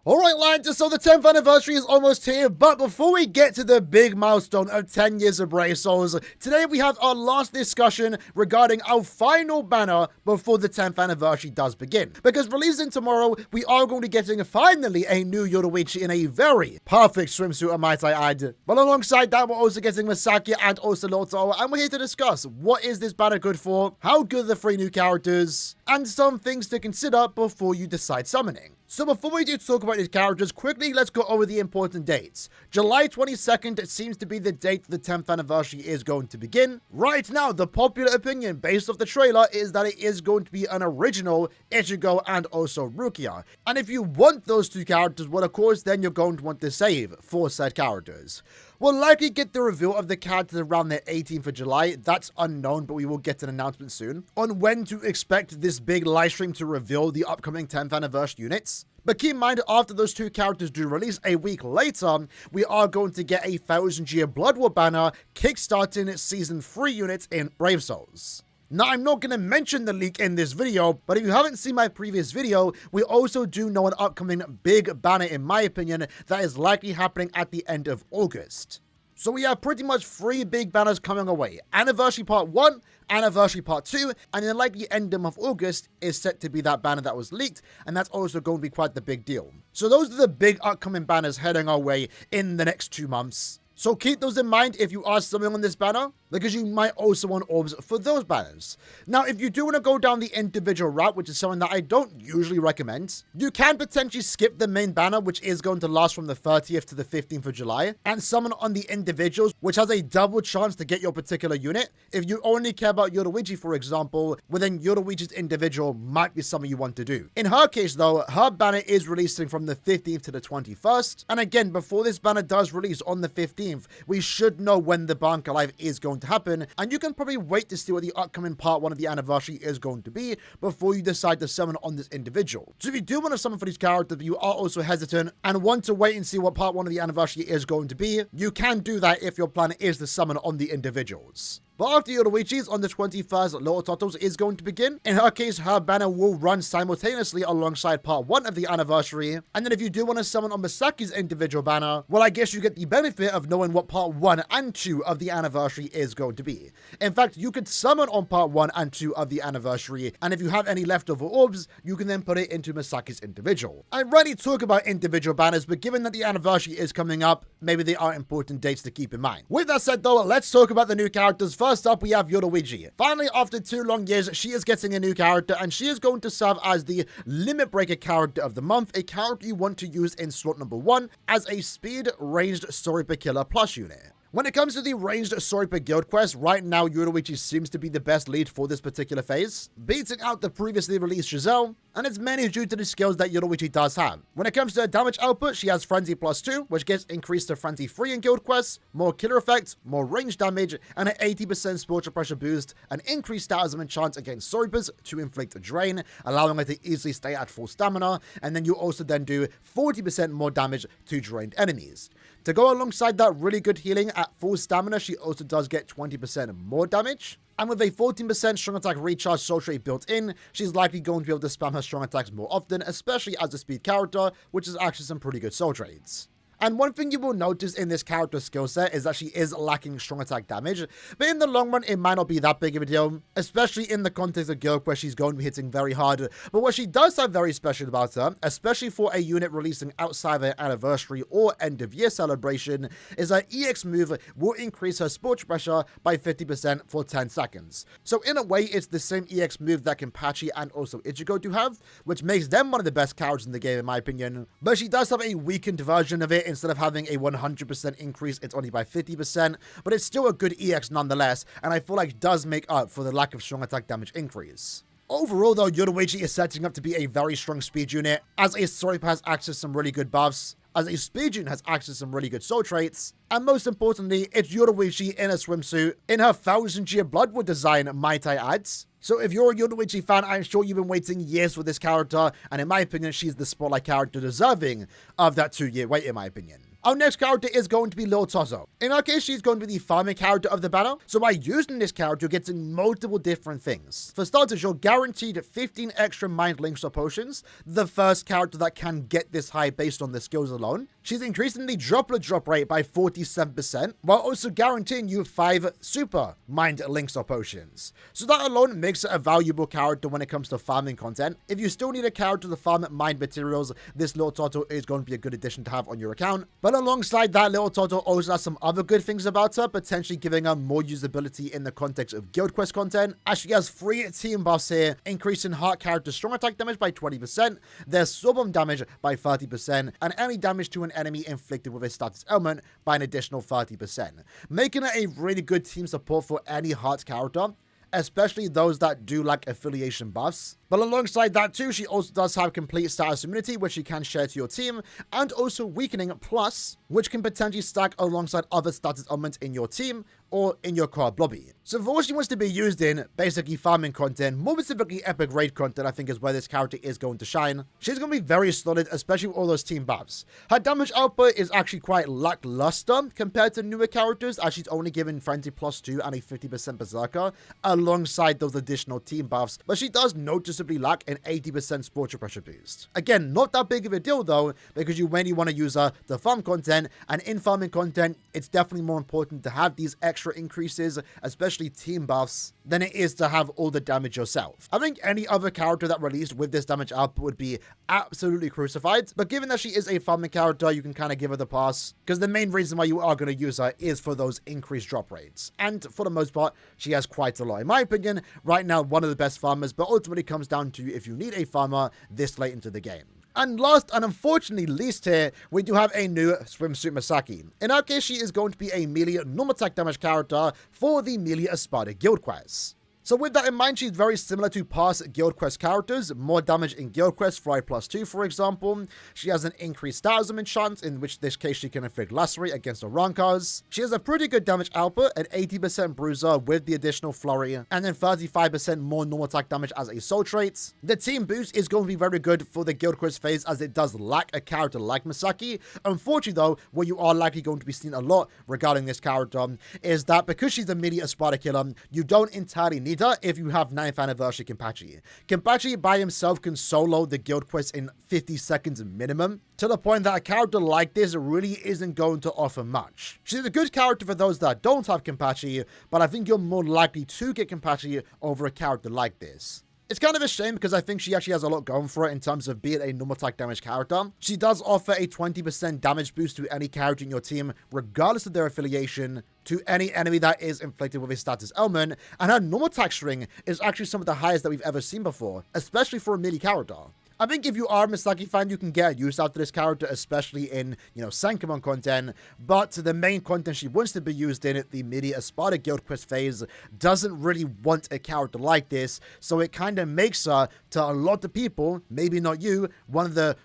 Alright lads, so the 10th anniversary is almost here, but before we get to the big milestone of 10 years of Brave Souls, today we have our last discussion regarding our final banner before the 10th anniversary does begin. Because releasing tomorrow, we are going to be getting finally a new Yoruichi in a very perfect swimsuit, might I add. But alongside that, we're also getting Masaki and Oceloto, and we're here to discuss what is this banner good for, how good are the 3 new characters, and some things to consider before you decide summoning. So before we do talk about these characters, quickly let's go over the important dates. July 22nd seems to be the date the 10th anniversary is going to begin. Right now, the popular opinion based off the trailer is that it is going to be an original Ichigo and also Rukia. And if you want those 2 characters, well of course then you're going to want to save for said characters. We'll likely get the reveal of the characters around the 18th of July, that's unknown, but we will get an announcement soon, on when to expect this big livestream to reveal the upcoming 10th anniversary units. But keep in mind, after those 2 characters do release a week later, we are going to get a 1000-year Blood War banner kickstarting Season 3 units in Brave Souls. Now, I'm not going to mention the leak in this video, but if you haven't seen my previous video, we also do know an upcoming big banner, in my opinion, that is likely happening at the end of August. So we have pretty much 3 big banners coming away. Anniversary Part 1, Anniversary Part 2, and then like the end of August is set to be that banner that was leaked, and that's also going to be quite the big deal. So those are the big upcoming banners heading our way in the next 2 months. So keep those in mind if you are summoning on this banner, because you might also want orbs for those banners. Now, if you do want to go down the individual route, which is something that I don't usually recommend, you can potentially skip the main banner, which is going to last from the 30th to the 15th of July, and summon on the individuals, which has a double chance to get your particular unit. If you only care about Yoruichi, for example, well then Yoruichi's individual might be something you want to do. In her case though, her banner is releasing from the 15th to the 21st, and again, before this banner does release on the 15th, we should know when the Bank Alive is going to happen, and you can probably wait to see what the upcoming part 1 of the anniversary is going to be before you decide to summon on this individual. So if you do want to summon for these characters, but you are also hesitant and want to wait and see what part 1 of the anniversary is going to be, you can do that if your plan is to summon on the individuals. But after Yoruichi's on the 21st, Little Toto's is going to begin. In her case, her banner will run simultaneously alongside part 1 of the anniversary. And then if you do want to summon on Masaki's individual banner, well, I guess you get the benefit of knowing what part 1 and 2 of the anniversary is going to be. In fact, you could summon on part 1 and 2 of the anniversary, and if you have any leftover orbs, you can then put it into Masaki's individual. I rarely talk about individual banners, but given that the anniversary is coming up, maybe they are important dates to keep in mind. With that said though, let's talk about the new characters. First up, we have Yoruichi. Finally, after 2 long years, she is getting a new character, and she is going to serve as the Limit Breaker character of the month, a character you want to use in slot number 1 as a speed ranged story per killer plus unit. When it comes to the ranged story per guild quest, right now Yoruichi seems to be the best lead for this particular phase, beating out the previously released Giselle, and it's mainly due to the skills that Yoruichi does have. When it comes to her damage output, she has Frenzy plus 2, which gets increased to Frenzy 3 in guild quests, more killer effect, more range damage, and an 80% spiritual pressure boost, an increased status and chance against Soribas to inflict a drain, allowing her to easily stay at full stamina, and then you also then do 40% more damage to drained enemies. To go alongside that really good healing at full stamina, she also does get 20% more damage. And with a 14% strong attack recharge soul trait built in, she's likely going to be able to spam her strong attacks more often, especially as a speed character, which is actually some pretty good soul traits. And one thing you will notice in this character's skill set is that she is lacking strong attack damage, but in the long run, it might not be that big of a deal, especially in the context of guild where she's going to be hitting very hard. But what she does have very special about her, especially for a unit releasing outside of her anniversary or end of year celebration, is her EX move will increase her spiritual pressure by 50% for 10 seconds. So in a way, it's the same EX move that Kenpachi and also Ichigo do have, which makes them one of the best characters in the game in my opinion. But she does have a weakened version of it. Instead of having a 100% increase, it's only by 50%, but it's still a good EX nonetheless, and I feel like it does make up for the lack of strong attack damage increase. Overall though, Yoruichi is setting up to be a very strong speed unit, as a story pass access to some really good buffs, as a speed unit has access to some really good soul traits, and most importantly, it's Yoruichi in a swimsuit, in her 1000-year Blood War design, might I add. So if you're a Yoruichi fan, I'm sure you've been waiting years for this character, and in my opinion, she's the spotlight character deserving of that 2-year wait, in my opinion. Our next character is going to be Lil Tozzo. In our case, she's going to be the farming character of the banner. So by using this character, you're getting multiple different things. For starters, you're guaranteed 15 extra mind links or potions, the first character that can get this high based on the skills alone. She's increasing the droplet drop rate by 47%, while also guaranteeing you 5 super mind links or potions. So that alone makes it a valuable character when it comes to farming content. If you still need a character to farm mind materials, this Little Toto is going to be a good addition to have on your account. But alongside that, Little Toto also has some other good things about her, potentially giving her more usability in the context of Guild Quest content, as she has 3 team buffs here, increasing heart character strong attack damage by 20%, their sword bomb damage by 30%, and any damage to an enemy inflicted with a status element by an additional 30%, making it a really good team support for any heart character, especially those that do like affiliation buffs. But alongside that too, she also does have complete status immunity, which you can share to your team, and also weakening plus, which can potentially stack alongside other status elements in your team or in your card lobby. So for what she wants to be used in, basically farming content, more specifically epic raid content, I think is where this character is going to shine. She's going to be very solid, especially with all those team buffs. Her damage output is actually quite lackluster compared to newer characters, as she's only given Frenzy +2 and a 50% Berserker, alongside those additional team buffs, but she does noticeably lack an 80% Spiritual Pressure boost. Again, not that big of a deal though, because you mainly want to use her to farm content, and in farming content, it's definitely more important to have these extra increases, especially team buffs, than it is to have all the damage yourself. I think any other character that released with this damage output would be absolutely crucified, but given that she is a farming character, you can kind of give her the pass, because the main reason why you are going to use her is for those increased drop rates, and for the most part, she has quite a lot. In my opinion, right now, one of the best farmers, but ultimately comes down to if you need a farmer this late into the game. And last and unfortunately least here, we do have a new SWIMSUIT Masaki. In our case, she is going to be a melee normal attack damage character for the melee Espada Guild Quest. So with that in mind, she's very similar to past Guild Quest characters, more damage in Guild Quest, Fry +2 for example. She has an increased status chance, in which this case she can inflict lacerate against the Rankars. She has a pretty good damage output, an 80% bruiser with the additional flurry, and then 35% more normal attack damage as a soul trait. The team boost is going to be very good for the Guild Quest phase, as it does lack a character like Masaki. Unfortunately though, what you are likely going to be seeing a lot regarding this character is that because she's a melee Espada killer, you don't entirely need her if you have 9th anniversary Kenpachi. Kenpachi by himself can solo the Guild Quest in 50 seconds minimum, to the point that a character like this really isn't going to offer much. She's a good character for those that don't have Kenpachi, but I think you're more likely to get Kenpachi over a character like this. It's kind of a shame because I think she actually has a lot going for it in terms of being a normal attack damage character. She does offer a 20% damage boost to any character in your team, regardless of their affiliation, to any enemy that is inflicted with a status element, and her normal attack string is actually some of the highest that we've ever seen before, especially for a melee character. I think if you are a Masaki fan, you can get use out of this character, especially in, Sankamon content, but the main content she wants to be used in, the melee Espada Guild Quest phase, doesn't really want a character like this, so it kind of makes her, to a lot of people, maybe not you, one of the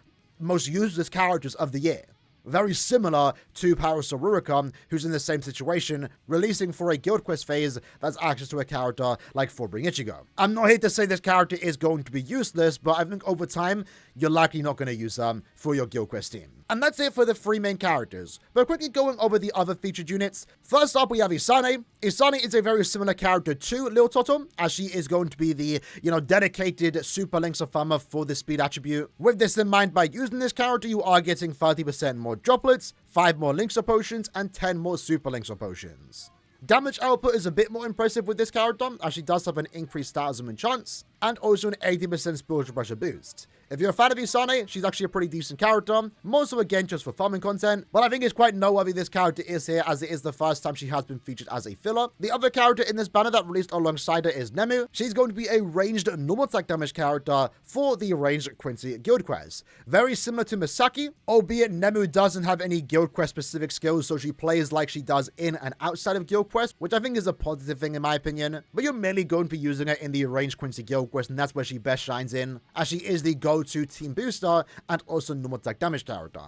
most useless characters of the year. Very similar to Parasaururicon, who's in the same situation, releasing for a Guild Quest phase that's access to a character like Fullbring Ichigo. I'm not here to say this character is going to be useless, but I think over time, you're likely not going to use them for your Guild Quest team. And that's it for the 3 main characters. But quickly going over the other featured units. First up, we have Isane. Isane is a very similar character to Lil Toto, as she is going to be the, dedicated Super Links of Farmer for the speed attribute. With this in mind, by using this character, you are getting 30% more droplets, 5 more Links of Potions, and 10 more Super Links of Potions. Damage output is a bit more impressive with this character, as she does have an increased status and chance, and also an 80% Spiritual Pressure boost. If you're a fan of Isane, she's actually a pretty decent character, more so again just for farming content, but I think it's quite noteworthy this character is here, as it is the first time she has been featured as a filler. The other character in this banner that released alongside her is Nemu. She's going to be a ranged normal attack damage character for the ranged Quincy Guild Quest. Very similar to Masaki, albeit Nemu doesn't have any Guild Quest specific skills, so she plays like she does in and outside of Guild Quest, which I think is a positive thing in my opinion, but you're mainly going to be using her in the ranged Quincy Guild Quest, and that's where she best shines in, as she is the go-to team booster and also normal attack damage character.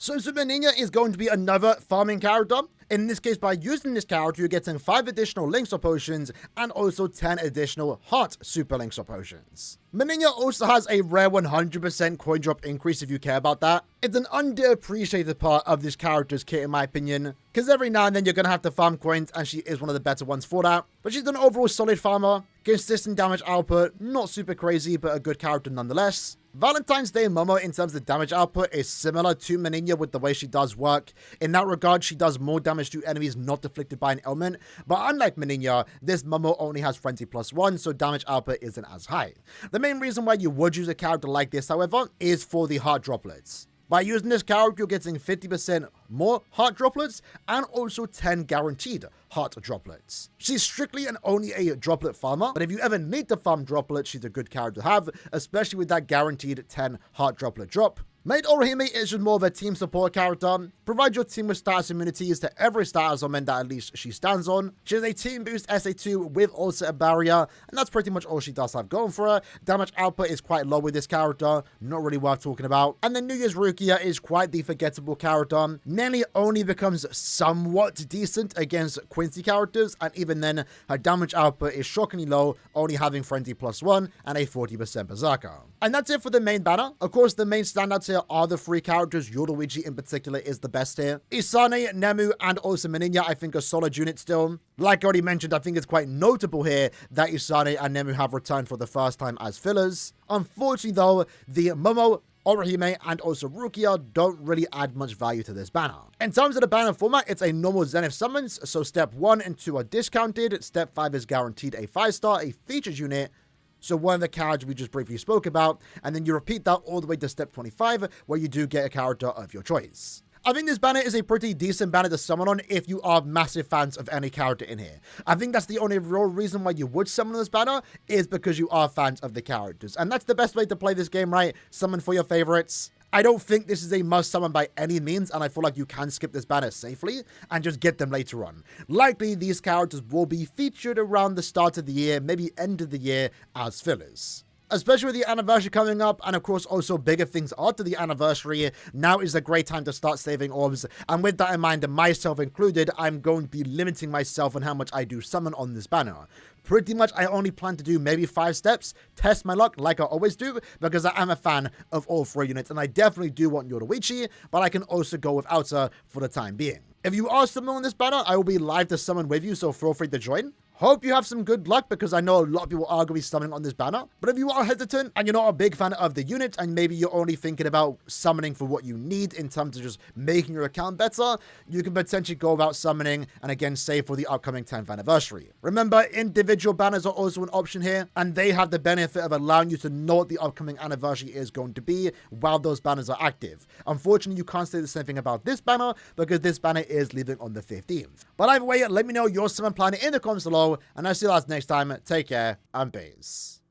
So Super Ninja is going to be another farming character. In this case, by using this character, you're getting 5 additional links or potions and also 10 additional heart super links or potions. Ninja also has a rare 100% coin drop increase if you care about that. It's an underappreciated part of this character's kit in my opinion, because every now and then you're going to have to farm coins and she is one of the better ones for that. But she's an overall solid farmer, consistent damage output, not super crazy but a good character nonetheless. Valentine's Day Momo in terms of damage output is similar to Ninja with the way she does work. In that regard, she does more damage to enemies not afflicted by an ailment, but unlike Ninja, this Momo only has Frenzy +1, so damage output isn't as high. The main reason why you would use a character like this, however, is for the heart droplets. By using this character, you're getting 50% more heart droplets and also 10 guaranteed heart droplets. She's strictly and only a droplet farmer, but if you ever need to farm droplets, she's a good character to have, especially with that guaranteed 10 heart droplet drop. Maid Aaroniero is just more of a team support character. Provide your team with status immunities to every status ailment that at least she stands on. She has a team boost SA2 with also a barrier, and that's pretty much all she does have going for her. Damage output is quite low with this character, not really worth talking about. And then New Year's Rukia is quite the forgettable character. Nelly only becomes somewhat decent against Quincy characters, and even then, her damage output is shockingly low, only having Frenzy +1 and a 40% Berserker. And that's it for the main banner. Of course, the main standouts here are the 3 characters. Yoruichi in particular is the best here. Isane, Nemu, and also Ninja I think are solid units still. Like I already mentioned, I think it's quite notable here that Isane and Nemu have returned for the first time as fillers. Unfortunately though, the Momo, Orihime, and also Rukia don't really add much value to this banner. In terms of the banner format, it's a normal Zenith summons, so step 1 and 2 are discounted, step 5 is guaranteed a 5-star, a featured unit, so one of the characters we just briefly spoke about, and then you repeat that all the way to step 25, where you do get a character of your choice. I think this banner is a pretty decent banner to summon on if you are massive fans of any character in here. I think that's the only real reason why you would summon this banner, is because you are fans of the characters. And that's the best way to play this game, right? Summon for your favorites. I don't think this is a must summon by any means, and I feel like you can skip this banner safely and just get them later on. Likely, these characters will be featured around the start of the year, maybe end of the year, as fillers. Especially with the anniversary coming up, and of course also bigger things after the anniversary, now is a great time to start saving orbs. And with that in mind, myself included, I'm going to be limiting myself on how much I do summon on this banner. Pretty much, I only plan to do maybe 5 steps, test my luck like I always do, because I am a fan of all 3 units, and I definitely do want Yoruichi, but I can also go without her for the time being. If you are summoning on this banner, I will be live to summon with you, so feel free to join. Hope you have some good luck, because I know a lot of people are going to be summoning on this banner. But if you are hesitant and you're not a big fan of the unit, and maybe you're only thinking about summoning for what you need in terms of just making your account better, you can potentially go about summoning and again save for the upcoming 10th anniversary. Remember, individual banners are also an option here, and they have the benefit of allowing you to know what the upcoming anniversary is going to be while those banners are active. Unfortunately, you can't say the same thing about this banner, because this banner is leaving on the 15th. But either way, let me know your summon plan in the comments below, and I'll see you guys next time. Take care, and peace.